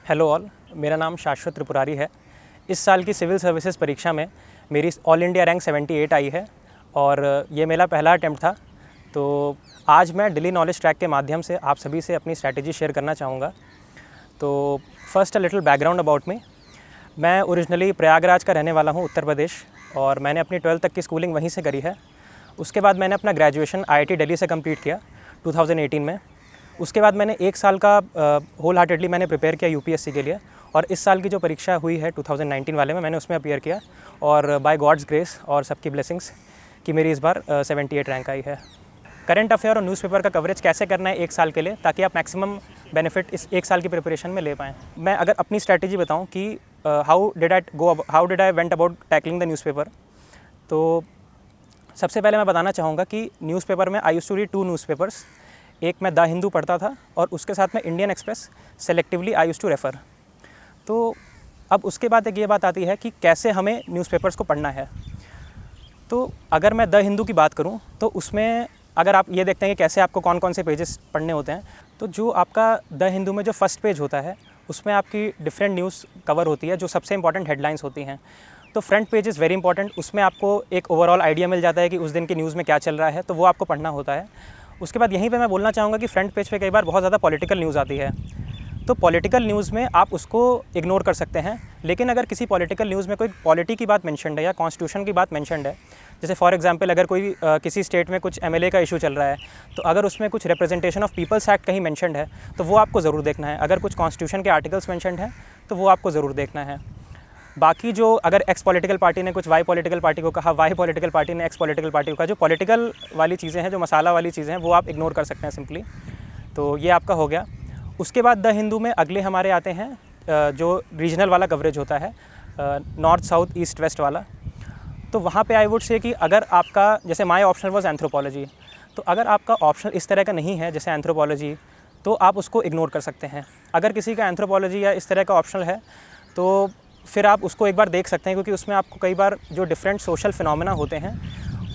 Hello all, मेरा नाम शाश्वत त्रिपुरारी है। इस साल की सिविल सर्विसेज परीक्षा में मेरी ऑल इंडिया रैंक 78 आई है और ये मेरा पहला अटैम्प्ट था। तो आज मैं डेली नॉलेज ट्रैक के माध्यम से आप सभी से अपनी स्ट्रैटेजी शेयर करना चाहूँगा। तो first a little background about me. मैं ओरिजिनली प्रयागराज का रहने वाला हूँ, उत्तर प्रदेश, और मैंने अपनी 12th तक की स्कूलिंग वहीं से करी है। उसके बाद मैंने अपना ग्रेजुएशन IIT दिल्ली से कंप्लीट किया 2018 में। उसके बाद मैंने एक साल का होल हार्टेडली मैंने प्रिपेयर किया UPSC के लिए, और इस साल की जो परीक्षा हुई है 2019 वाले में, मैंने उसमें अपीयर किया और बाय गॉड्स ग्रेस और सबकी ब्लेसिंग्स कि मेरी इस बार 78 रैंक आई है। करंट अफेयर और न्यूज़पेपर का कवरेज कैसे करना है एक साल के लिए, ताकि आप मैक्सिमम बेनिफिट इस एक साल की प्रिपरेशन में ले पाएँ। मैं अगर अपनी स्ट्रैटेजी बताऊँ कि how did I went about tackling the newspaper, तो सबसे पहले मैं बताना चाहूँगा कि न्यूज़पेपर में I used to read 2 newspapers. एक मैं द हिंदू पढ़ता था और उसके साथ में Indian Express selectively I used to refer. तो अब उसके बाद एक ये बात आती है कि कैसे हमें न्यूज़पेपर्स को पढ़ना है। तो अगर मैं द हिंदू की बात करूं तो उसमें अगर आप ये देखते हैं कि कैसे आपको कौन कौन से पेजेस पढ़ने होते हैं, तो जो आपका द हिंदू में जो फर्स्ट पेज होता है उसमें आपकी डिफरेंट न्यूज़ कवर होती है, जो सबसे इंपॉर्टेंट हेडलाइंस होती हैं। तो front page is very important. उसमें आपको एक ओवरऑल आइडिया मिल जाता है कि उस दिन की न्यूज़ में क्या चल रहा है, तो वो आपको पढ़ना होता है। उसके बाद यहीं पे मैं बोलना चाहूँगा कि फ्रंट पेज पे कई बार बहुत ज़्यादा पॉलिटिकल न्यूज़ आती है। तो पॉलिटिकल न्यूज़ में आप उसको इग्नोर कर सकते हैं, लेकिन अगर किसी पॉलिटिकल न्यूज़ में कोई पॉलिटी की बात मेंशन्ड है या कॉन्स्टिट्यूशन की बात मेंशन्ड है, जैसे फॉर एग्जांपल अगर कोई किसी स्टेट में कुछ MLA का इशू चल रहा है, तो अगर उसमें कुछ रिप्रेजेंटेशन ऑफ पीपल्स एक्ट कहीं मेंशन्ड है तो वो आपको ज़रूर देखना है। अगर कुछ कॉन्स्टिट्यूशन के आर्टिकल्स मेंशन्ड हैं तो वो आपको ज़रूर देखना है। बाकी जो अगर एक्स पॉलिटिकल पार्टी ने कुछ वाई पॉलिटिकल पार्टी को कहा, वाई पॉलिटिकल पार्टी ने एक्स पॉलिटिकल पार्टी को कहा, जो पॉलिटिकल वाली चीज़ें हैं, जो मसाला वाली चीज़ें हैं, वो आप इग्नोर कर सकते हैं सिंपली। तो ये आपका हो गया। उसके बाद द हिंदू में अगले हमारे आते हैं जो रीजनल वाला कवरेज होता है, नॉर्थ साउथ ईस्ट वेस्ट वाला। तो वहाँ पे आई वुड से कि अगर आपका, जैसे माय ऑप्शनल वाज एंथ्रोपोलॉजी, तो अगर आपका ऑप्शनल इस तरह का नहीं है जैसे एंथ्रोपोलॉजी, तो आप उसको इग्नोर कर सकते हैं। अगर किसी का एंथ्रोपोलॉजी या इस तरह का ऑप्शनल है तो फिर आप उसको एक बार देख सकते हैं, क्योंकि उसमें आपको कई बार जो डिफरेंट सोशल फिनोमेना होते हैं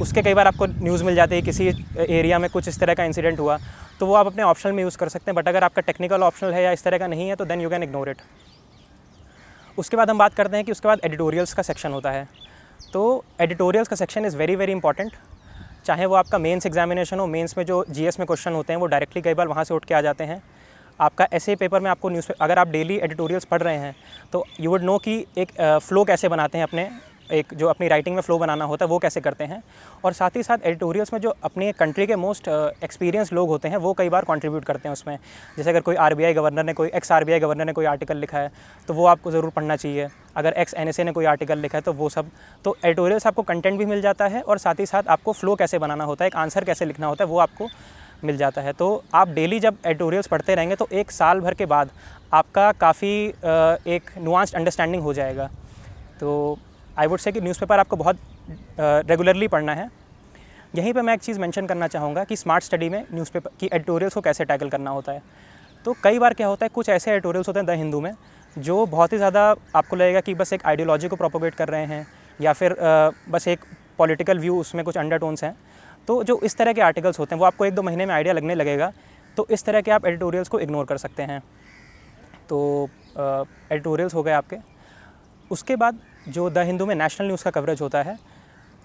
उसके कई बार आपको न्यूज़ मिल जाती है। किसी एरिया में कुछ इस तरह का इंसिडेंट हुआ तो वो आप अपने ऑप्शनल में यूज़ कर सकते हैं। बट अगर आपका टेक्निकल ऑप्शनल है या इस तरह का नहीं है तो then you can ignore it. उसके बाद हम बात करते हैं कि उसके बाद एडिटोरियल्स का सेक्शन होता है। तो एडिटोरियल्स का section is very very important. चाहे वो आपका मेंस एग्जामिनेशन हो, मेंस में जो GS में क्वेश्चन होते हैं वो डायरेक्टली कई बार वहाँ से उठ के आ जाते हैं। आपका ऐसे पेपर में आपको अगर आप डेली एडिटोरियल्स पढ़ रहे हैं तो यू वुड नो कि एक फ़्लो कैसे बनाते हैं अपने, एक जो अपनी राइटिंग में फ़्लो बनाना होता है वो कैसे करते हैं। और साथ ही साथ एडिटोरियल्स में जो अपने कंट्री के मोस्ट एक्सपीरियंस लोग होते हैं वो कई बार कंट्रीब्यूट करते हैं उसमें। जैसे अगर कोई RBI गवर्नर ने, कोई एक्स RBI गवर्नर ने कोई आर्टिकल लिखा है तो वो आपको ज़रूर पढ़ना चाहिए। अगर एक्स NSA ने कोई आर्टिकल लिखा है तो वो सब। तो एडिटोरियल्स आपको कंटेंट भी मिल जाता है और साथ ही साथ आपको फ़्लो कैसे बनाना होता है, एक आंसर कैसे लिखना होता है, वो आपको मिल जाता है। तो आप डेली जब एडिटोरियल्स पढ़ते रहेंगे तो एक साल भर के बाद आपका काफ़ी एक नुआंस्ड अंडरस्टैंडिंग हो जाएगा। तो आई वुड से कि न्यूज़पेपर आपको बहुत रेगुलरली पढ़ना है। यहीं पे मैं एक चीज़ मेंशन करना चाहूँगा कि स्मार्ट स्टडी में न्यूज़पेपर की एडिटोरियल्स को कैसे टैकल करना होता है। तो कई बार क्या होता है, कुछ ऐसे एडिटोरियल्स होते हैं द हिंदू में जो बहुत ही ज़्यादा आपको लगेगा कि बस एक आइडियोलॉजी को प्रोपोगेट कर रहे हैं या फिर बस एक पॉलिटिकल व्यू, उसमें कुछ अंडरटोन्स हैं। तो जो इस तरह के आर्टिकल्स होते हैं वो आपको 1-2 महीने में आइडिया लगने लगेगा। तो इस तरह के आप एडिटोरियल्स को इग्नोर कर सकते हैं। तो एडिटोरियल्स हो गए आपके। उसके बाद जो द हिंदू में नेशनल न्यूज़ का कवरेज होता है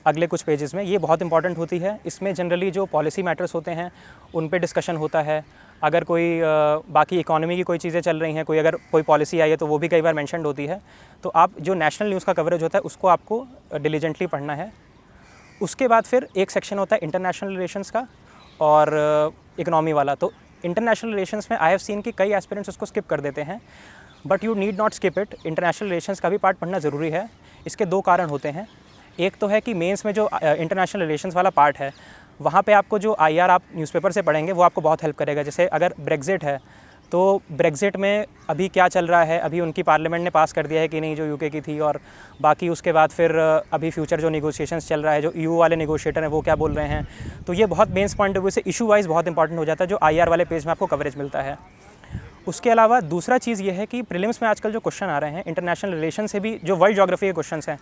अगले कुछ पेजेस में, ये बहुत इंपॉर्टेंट होती है। इसमें जनरली जो पॉलिसी मैटर्स होते हैं उन पे डिस्कशन होता है। अगर कोई बाकी इकोनॉमी की कोई चीज़ें चल रही हैं, कोई अगर कोई पॉलिसी आई है तो वो भी कई बार मेंशन्ड होती है। तो आप जो नेशनल न्यूज़ का कवरेज होता है उसको आपको डिलीजेंटली पढ़ना है। उसके बाद फिर एक सेक्शन होता है इंटरनेशनल रिलेशंस का और इकोनॉमी वाला। तो इंटरनेशनल रिलेशंस में आई हैव सीन कि कई एस्पिरेंट्स उसको स्किप कर देते हैं, but you need not skip it. International relations का भी पार्ट पढ़ना ज़रूरी है। इसके 2 कारण होते हैं। एक तो है कि मेंस में जो इंटरनेशनल रिलेशंस वाला पार्ट है वहाँ पे आपको जो IR आप न्यूज़पेपर से पढ़ेंगे वो आपको बहुत हेल्प करेगा। जैसे अगर ब्रेग्जिट है तो ब्रेग्जिट में अभी क्या चल रहा है, अभी उनकी पार्लियामेंट ने पास कर दिया है कि नहीं जो UK की थी, और बाकी उसके बाद फिर अभी फ्यूचर जो निगोशिएशंस चल रहा है, जो EU वाले निगोशिएटर हैं वो क्या बोल रहे हैं। तो ये बहुत मेंस पॉइंट ऑफ व्यू से इशू वाइज बहुत इंपॉर्टेंट हो जाता है, जो IR वाले पेज में आपको कवरेज मिलता है। उसके अलावा दूसरा चीज़ ये है कि प्रीलिम्स में आजकल जो क्वेश्चन आ रहे हैं इंटरनेशनल रिलेशन से भी, जो वर्ल्ड ज्योग्राफी के क्वेश्चंस हैं,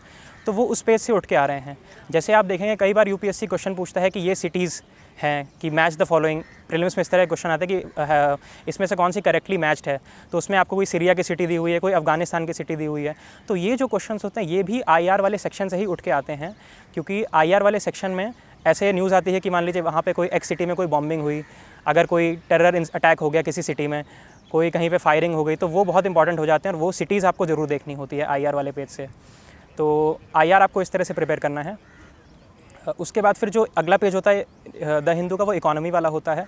तो वो उस पेज से उठ के आ रहे हैं। जैसे आप देखेंगे कई बार यूपीएससी क्वेश्चन पूछता है कि ये सिटीज़ हैं कि मैच द फॉलोइंग। प्रीलिम्स में इस तरह के क्वेश्चन आते हैं कि इसमें से कौन सी करेक्टली मैच्ड है, तो उसमें आपको कोई सीरिया की सिटी दी हुई है, कोई अफगानिस्तान की सिटी दी हुई है। तो ये जो क्वेश्चंस होते हैं ये भी आईआर वाले सेक्शन से ही उठ के आते हैं, क्योंकि आईआर वाले सेक्शन में ऐसे न्यूज़ आती है कि मान लीजिए वहाँ पे कोई एक्स सिटी में कोई बॉम्बिंग हुई, अगर कोई टेरर अटैक हो गया किसी सिटी में, कोई कहीं पे फायरिंग हो गई, तो वो बहुत इंपॉर्टेंट हो जाते हैं और वो सिटीज़ आपको ज़रूर देखनी होती है आईआर वाले पेज से। तो आईआर आपको इस तरह से प्रिपेयर करना है। उसके बाद फिर जो अगला पेज होता है द हिंदू का, वो इकोनॉमी वाला होता है।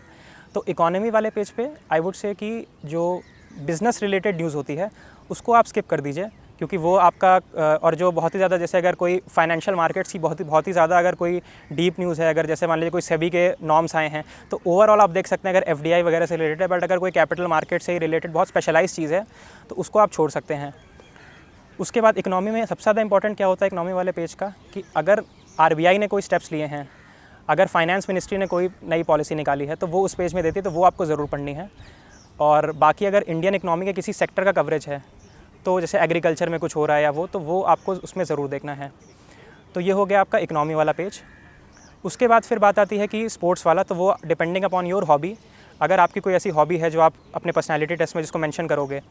तो इकोनॉमी वाले पेज पे आई वुड से कि जो बिज़नेस रिलेटेड न्यूज़ होती है उसको आप स्किप कर दीजिए, क्योंकि वो आपका और जो बहुत ही ज़्यादा, जैसे अगर कोई फाइनेंशियल मार्केट्स की बहुत ही ज़्यादा अगर कोई डीप न्यूज़ है, अगर जैसे मान लीजिए कोई सेबी के नॉर्म्स आए हैं, तो ओवरऑल आप देख सकते हैं अगर एफडीआई वगैरह से रिलेटेड है, बट अगर कोई कैपिटल मार्केट से ही रिलेटेड बहुत स्पेशलाइज चीज़ है तो उसको आप छोड़ सकते हैं। उसके बाद इकोनॉमी में सबसे ज़्यादा इंपॉर्टेंट क्या होता है इकोनॉमी वाले पेज का, कि अगर आरबीआई ने कोई स्टेप्स लिए हैं, अगर फाइनेंस मिनिस्ट्री ने कोई नई पॉलिसी निकाली है, तो वो उस पेज में देती है, तो वो आपको ज़रूर पढ़नी है। और बाकी अगर इंडियन इकोनॉमी के किसी सेक्टर का कवरेज है, तो जैसे एग्रीकल्चर में कुछ हो रहा है या वो, तो वो आपको उसमें ज़रूर देखना है। तो ये हो गया आपका इकोनॉमी वाला पेज। उसके बाद फिर बात आती है कि स्पोर्ट्स वाला, तो वो डिपेंडिंग अपॉन योर हॉबी, अगर आपकी कोई ऐसी हॉबी है जो आप अपने पर्सनैलिटी टेस्ट में जिसको मेंशन करोगे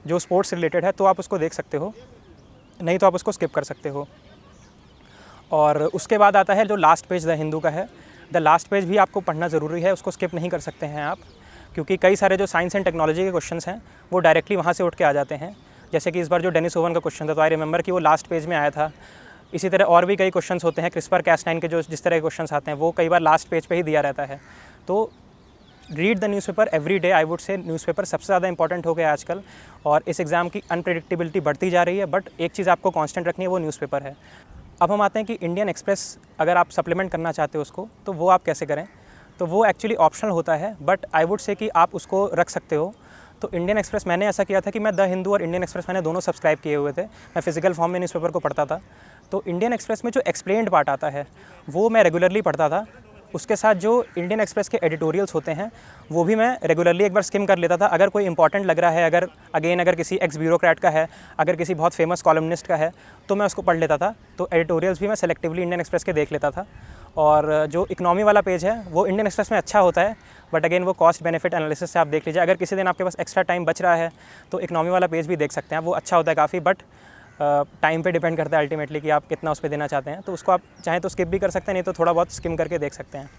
जो स्पोर्ट्स रिलेटेड है, तो आप उसको देख सकते हो, नहीं तो आप उसको स्किप कर सकते हो। और उसके बाद आता है जो लास्ट पेज द हिंदू का है। द लास्ट पेज भी आपको पढ़ना ज़रूरी है, उसको स्किप नहीं कर सकते हैं आप, क्योंकि कई सारे जो साइंस एंड टेक्नोलॉजी के क्वेश्चंस हैं वो डायरेक्टली वहाँ से उठ के आ जाते हैं। जैसे कि इस बार जो डेनिस ओवन का क्वेश्चन था, तो आई रिमेंबर कि वो लास्ट पेज में आया था। इसी तरह और भी कई क्वेश्चंस होते हैं, क्रिस्पर कैस9 के जो जिस तरह के क्वेश्चंस आते हैं वो कई बार लास्ट पेज पे ही दिया रहता है। तो read the newspaper every day. I would say newspaper सबसे ज़्यादा इंपॉर्टेंट हो गया आजकल, और इस एग्ज़ाम की अनप्रेडिक्टेबिलिटी बढ़ती जा रही है, बट एक चीज़ आपको कांस्टेंट रखनी है, वो न्यूज़पेपर है। अब हम आते हैं कि इंडियन एक्सप्रेस अगर आप सप्लीमेंट करना चाहते हो उसको, तो वो आप कैसे करें। तो वो एक्चुअली ऑप्शनल होता है, बट आई वुड से कि आप उसको रख सकते हो। तो इंडियन एक्सप्रेस मैंने ऐसा किया था कि मैं द हिंदू और इंडियन एक्सप्रेस मैंने दोनों सब्सक्राइब किए हुए थे। मैं फिजिकल फॉर्म में न्यूज़पेपर को पढ़ता था। तो इंडियन एक्सप्रेस में जो एक्सप्लेन्ड पार्ट आता है वो मैं रेगुलरली पढ़ता था। उसके साथ जो इंडियन एक्सप्रेस के एडिटोरियल्स होते हैं वो भी मैं रेगुलरली एक बार स्किम कर लेता था। अगर कोई इंपॉर्टेंट लग रहा है, अगर किसी एक्स ब्यूरोक्रेट का है, अगर किसी बहुत फेमस कॉलमनिस्ट का है, तो मैं उसको पढ़ लेता था। तो एडिटोरियल्स भी मैं सेलेक्टिवली इंडियन एक्सप्रेस के देख लेता था। और जो इकोनॉमी वाला पेज है वो इंडियन एक्सप्रेस में अच्छा होता है, बट अगेन वो कॉस्ट बेनिफिट एनालिसिस से आप देख लीजिए। अगर किसी दिन आपके पास एक्स्ट्रा टाइम बच रहा है तो इकोनॉमी वाला पेज भी देख सकते हैं, वो अच्छा होता है काफ़ी, बट टाइम पे डिपेंड करता है अल्टीमेटली कि आप कितना उस पर देना चाहते हैं। तो उसको आप चाहें तो स्किप भी कर सकते हैं, नहीं तो थोड़ा बहुत स्किम करके देख सकते हैं।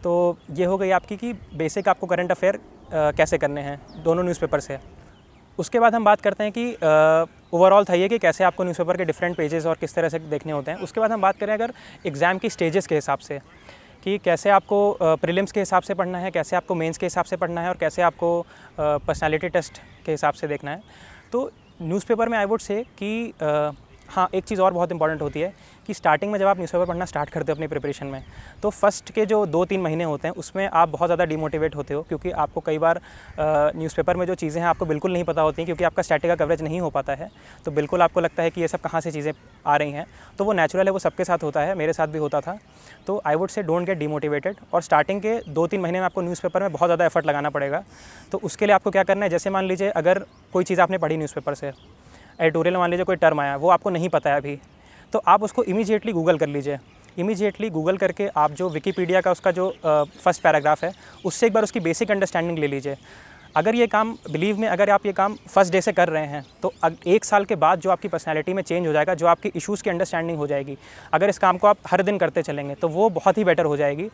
तो ये हो गई आपकी कि बेसिक आपको करंट अफेयर कैसे करने हैं दोनों न्यूज़पेपर से। उसके बाद हम बात करते हैं कि ओवरऑल था ये कि कैसे आपको न्यूज़पेपर के डिफरेंट पेजेस और किस तरह से देखने होते हैं। उसके बाद हम बात करें अगर एग्ज़ाम की स्टेजेस के हिसाब से, कि कैसे आपको प्रीलिम्स के हिसाब से पढ़ना है, कैसे आपको मेंस के हिसाब से पढ़ना है, और कैसे आपको पर्सनालिटी टेस्ट के हिसाब से देखना है। तो न्यूज़पेपर में आई वुड से कि हाँ, एक चीज़ और बहुत इंपॉर्टेंट होती है कि स्टार्टिंग में जब आप न्यूज़पेपर पढ़ना स्टार्ट करते हो अपनी प्रिपरेशन में, तो फर्स्ट के जो 2-3 महीने होते हैं उसमें आप बहुत ज़्यादा डिमोटिवेट होते हो, क्योंकि आपको कई बार न्यूज़पेपर में जो चीज़ें हैं आपको बिल्कुल नहीं पता होती हैं, क्योंकि आपका स्टैटिक का कवरेज नहीं हो पाता है। तो बिल्कुल आपको लगता है कि ये सब कहाँ से चीज़ें आ रही हैं। तो वो नेचुरल है, वो सबके साथ होता है, मेरे साथ भी होता था। तो I would say don't get demotivated, और स्टार्टिंग के 2-3 महीने में आपको न्यूज़पेपर में बहुत ज़्यादा एफर्ट लगाना पड़ेगा। तो उसके लिए आपको क्या करना है, जैसे मान लीजिए अगर कोई चीज़ आपने पढ़ी न्यूज़पेपर से, एडिटोरियल मान लीजिए कोई टर्म आया, वो आपको नहीं पता है अभी, तो आप उसको इमीडिएटली गूगल कर लीजिए। इमीडिएटली गूगल करके आप जो विकीपीडिया का उसका जो फर्स्ट पैराग्राफ है उससे एक बार उसकी बेसिक अंडरस्टैंडिंग ले लीजिए। अगर ये काम, बिलीव में, अगर आप ये काम फर्स्ट डे से कर रहे हैं तो 1 साल के बाद जो आपकी पर्सनैलिटी में चेंज हो जाएगा, जो आपकी इश्यूज़ की अंडरस्टैंडिंग हो जाएगी, अगर इस काम को आप हर दिन करते चलेंगे तो वो बहुत ही बेटर हो जाएगी।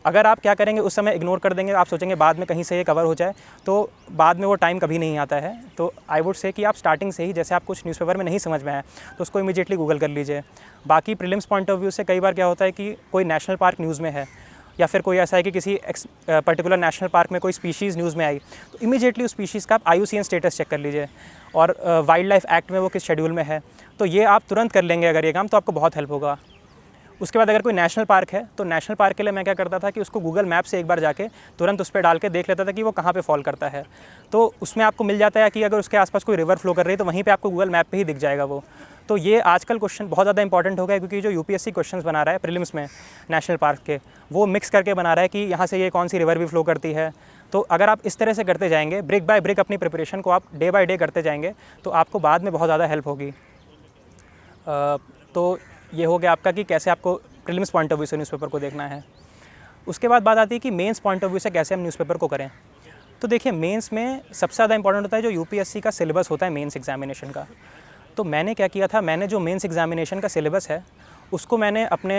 अगर आप क्या करेंगे, उस समय इग्नोर कर देंगे, आप सोचेंगे बाद में कहीं से ये कवर हो जाए, तो बाद में वो टाइम कभी नहीं आता है। तो आई वुड से कि आप स्टार्टिंग से ही, जैसे आप कुछ न्यूज़पेपर में नहीं समझ में आया तो उसको इमीडिएटली गूगल कर लीजिए। बाकी प्रीलिम्स पॉइंट ऑफ व्यू से कई बार क्या होता है कि कोई नेशनल पार्क न्यूज़ में है, या फिर कोई ऐसा है कि किसी पर्टिकुलर नेशनल पार्क में कोई स्पीशीज़ न्यूज़ में आई, तो इमीडिएटली उस स्पीशीज़ का आप IUCN स्टेटस चेक कर लीजिए, और वाइल्ड लाइफ एक्ट में वो किस शेड्यूल में है। तो ये आप तुरंत कर लेंगे अगर ये काम, तो आपको बहुत हेल्प होगा। उसके बाद अगर कोई नेशनल पार्क है तो नेशनल पार्क के लिए मैं क्या करता था कि उसको गूगल मैप से एक बार जाके तुरंत उस पर डाल के देख लेता था कि वो कहाँ पे फॉल करता है। तो उसमें आपको मिल जाता है कि अगर उसके आसपास कोई रिवर फ्लो कर रही है तो वहीं पे आपको गूगल मैप पे ही दिख जाएगा वो। तो ये आजकल क्वेश्चन बहुत ज़्यादा इंपॉर्टेंट हो गया है, क्योंकि जो यूपीएससी क्वेश्चंस बना रहा है प्रीलिम्स में नेशनल पार्क के, वो मिक्स करके बना रहा है कि यहाँ से ये कौन सी रिवर भी फ्लो करती है। तो अगर आप इस तरह से करते जाएंगे, ब्रिक बाय ब्रिक अपनी प्रिपरेशन को आप डे बाय डे करते जाएंगे, तो आपको बाद में बहुत ज़्यादा हेल्प होगी। तो ये हो गया आपका कि कैसे आपको प्रीलिम्स पॉइंट ऑफ व्यू से न्यूज़पेपर को देखना है। उसके बाद बात आती है कि मेंस पॉइंट ऑफ व्यू से कैसे हम न्यूज़पेपर को करें। तो देखिए, मेंस में सबसे ज़्यादा इंपॉर्टेंट होता है जो यूपीएससी का सिलेबस होता है मेंस एग्जामिनेशन का। तो मैंने क्या किया था, मैंने जो मेंस एग्जामिनेशन का सिलेबस है उसको मैंने अपने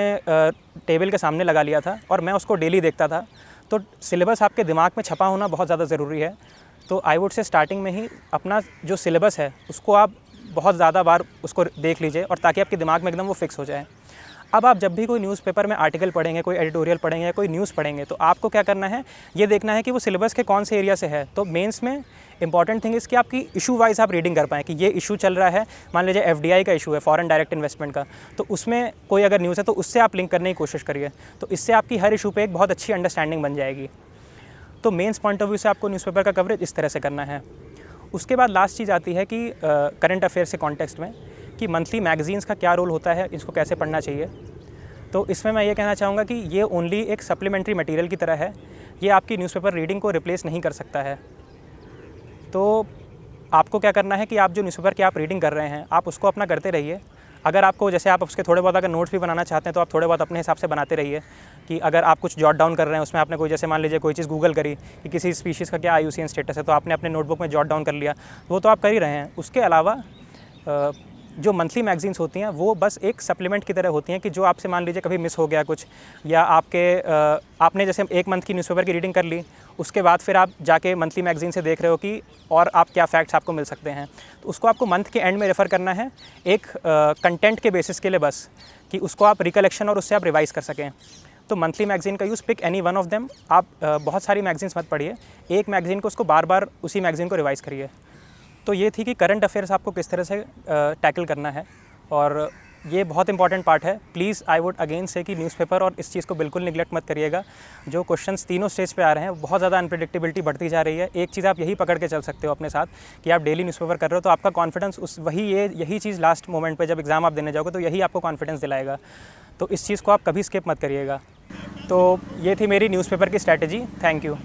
टेबल के सामने लगा लिया था और मैं उसको डेली देखता था। तो सिलेबस आपके दिमाग में छपा होना बहुत ज़्यादा ज़रूरी है। तो आई वुड से स्टार्टिंग में ही अपना जो सिलेबस है उसको आप बहुत ज़्यादा बार उसको देख लीजिए, और ताकि आपके दिमाग में एकदम वो फिक्स हो जाए। अब आप जब भी कोई न्यूज़पेपर में आर्टिकल पढ़ेंगे, कोई एडिटोरियल पढ़ेंगे या कोई न्यूज़ पढ़ेंगे, तो आपको क्या करना है, ये देखना है कि वो सिलेबस के कौन से एरिया से है। तो मेंस में इंपॉर्टेंट थिंग इज़ कि आपकी इशू वाइज आप रीडिंग कर पाएँ कि ये इशू चल रहा है। मान लीजिए एफडीआई का इशू है, फॉरेन डायरेक्ट इन्वेस्टमेंट का, तो उसमें कोई अगर न्यूज़ है तो उससे आप लिंक करने की कोशिश करिए। तो इससे आपकी हर इशू पे एक बहुत अच्छी अंडरस्टैंडिंग बन जाएगी। तो मेंस पॉइंट ऑफ व्यू से आपको न्यूज़पेपर का कवरेज इस तरह से करना है। उसके बाद लास्ट चीज़ आती है कि करंट अफेयर्स के कॉन्टेक्स्ट में कि मंथली मैगजीन्स का क्या रोल होता है, इसको कैसे पढ़ना चाहिए। तो इसमें मैं ये कहना चाहूँगा कि ये ओनली एक सप्लीमेंट्री मटेरियल की तरह है, ये आपकी न्यूज़पेपर रीडिंग को रिप्लेस नहीं कर सकता है। तो आपको क्या करना है कि आप जो न्यूज़पेपर की आप रीडिंग कर रहे हैं, आप उसको अपना करते रहिए। अगर आपको जैसे आप उसके थोड़े बहुत अगर नोट्स भी बनाना चाहते हैं, तो आप थोड़े बहुत अपने हिसाब से बनाते रहिए। कि अगर आप कुछ जॉट डाउन कर रहे हैं, उसमें आपने कोई, जैसे मान लीजिए कोई चीज़ गूगल करी कि किसी स्पीशीज़ का क्या आईयूसीएन स्टेटस है, तो आपने अपने नोटबुक में जॉट डाउन कर लिया, वो तो आप कर ही रहे हैं। उसके अलावा जो मंथली मैगजीन्स होती हैं वो बस एक सप्लीमेंट की तरह होती हैं कि जो आपसे मान लीजिए कभी मिस हो गया कुछ, या आपने जैसे एक मंथ की न्यूज़पेपर की रीडिंग कर ली, उसके बाद फिर आप जाके मंथली मैगजीन से देख रहे हो कि और आप क्या फैक्ट्स आपको मिल सकते हैं, तो उसको आपको मंथ के एंड में रेफ़र करना है एक कंटेंट के बेसिस के लिए बस, कि उसको आप रिकलेक्शन और उससे आप रिवाइज़ कर सकें। तो मंथली मैगजीन का use, pick any one of them. आप बहुत सारी मैगजीन्स मत पढ़िए, एक मैगजीन को उसको बार बार उसी मैगजीन को रिवाइज़ करिए। तो ये थी कि करंट अफेयर्स आपको किस तरह से टैकल करना है, और ये बहुत इंपॉर्टेंट पार्ट है। प्लीज़ आई वुड अगेन से कि न्यूज़पेपर और इस चीज़ को बिल्कुल निगलेक्ट मत करिएगा। जो क्वेश्चंस तीनों स्टेज पे आ रहे हैं, बहुत ज़्यादा अनप्रेडिक्टेबिलिटी बढ़ती जा रही है। एक चीज़ आप यही पकड़ के चल सकते हो अपने साथ कि आप डेली न्यूज़पेपर कर रहे हो, तो आपका कॉन्फिडेंस यही चीज़ लास्ट मोमेंट पे जब एग्ज़ाम आप देने जाओगे तो यही आपको कॉन्फिडेंस दिलाएगा। तो इस चीज़ को आप कभी स्किप मत करिएगा। तो ये थी मेरी न्यूज़पेपर की स्ट्रैटेजी। Thank you.